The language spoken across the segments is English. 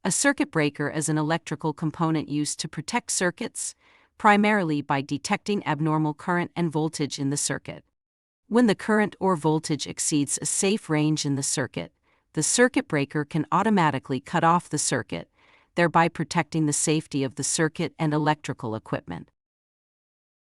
A circuit breaker is an electrical component used to protect circuits, primarily by detecting abnormal current and voltage in the circuit. When the current or voltage exceeds a safe range in the circuit breaker can automatically cut off the circuit, thereby protecting the safety of the circuit and electrical equipment.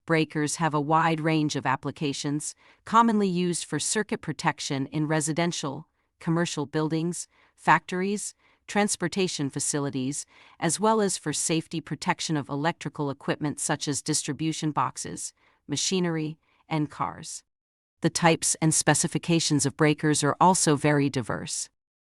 Breakers have a wide range of applications, commonly used for circuit protection in residential, commercial buildings, factories, transportation facilities, as well as for safety protection of electrical equipment such as distribution boxes, machinery, and cars. The types and specifications of breakers are also very diverse.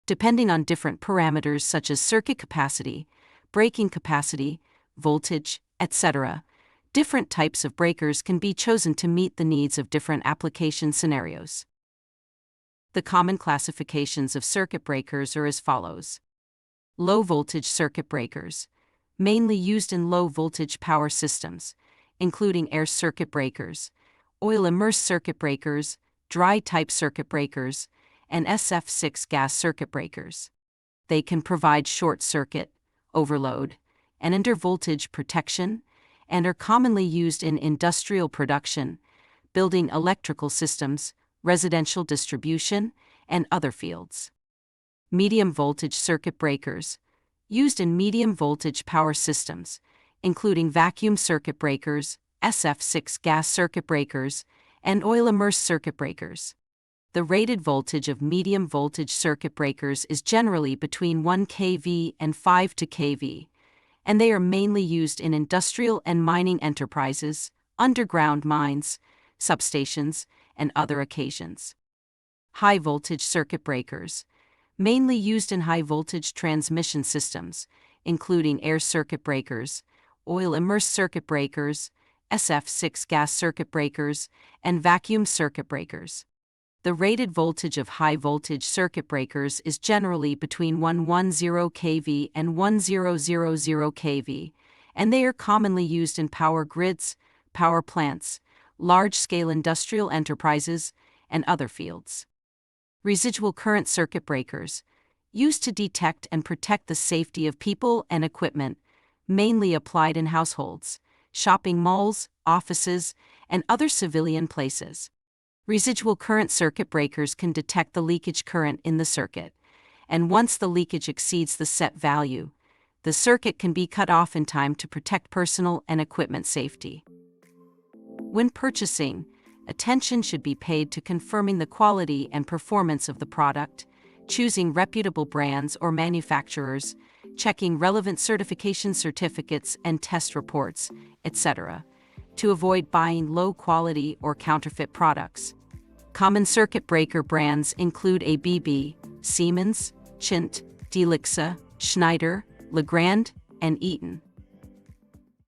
Depending on different parameters such as circuit capacity, breaking capacity, voltage, etc., different types of breakers can be chosen to meet the needs of different application scenarios. The common classifications of circuit breakers are as follows. Low-voltage circuit breakers, mainly used in low-voltage power systems, including air circuit breakers, oil-immersed circuit breakers, dry-type circuit breakers, and SF6 gas circuit breakers. They can provide short-circuit, overload, and undervoltage protection, and are commonly used in industrial production, building electrical systems, residential distribution, and other fields. Medium-voltage circuit breakers, used in medium-voltage power systems, including vacuum circuit breakers, SF6 gas circuit breakers, and oil-immersed circuit breakers. The rated voltage of medium-voltage circuit breakers is generally between 1 kV and 5 kV, and they are mainly used in industrial and mining enterprises, underground mines, substations, and other occasions. High-voltage circuit breakers, mainly used in high-voltage transmission systems, including air circuit breakers, oil-immersed circuit breakers, SF6 gas circuit breakers, and vacuum circuit breakers. The rated voltage of high-voltage circuit breakers is generally between 110 kV and 1000 kV, and they are commonly used in power grids, power plants, large-scale industrial enterprises, and other fields. Residual current circuit breakers, used to detect and protect the safety of people and equipment, mainly applied in households, shopping malls, offices, and other civilian places. Residual current circuit breakers can detect the leakage current in the circuit, and once the leakage exceeds the set value, the circuit can be cut off in time to protect personal and equipment safety. When purchasing, attention should be paid to confirming the quality and performance of the product, choosing reputable brands or manufacturers, checking relevant certification certificates and test reports, etc., to avoid buying low-quality or counterfeit products. Common circuit breaker brands include ABB, Siemens, Chint, Delixa, Schneider, Legrand, and Eaton.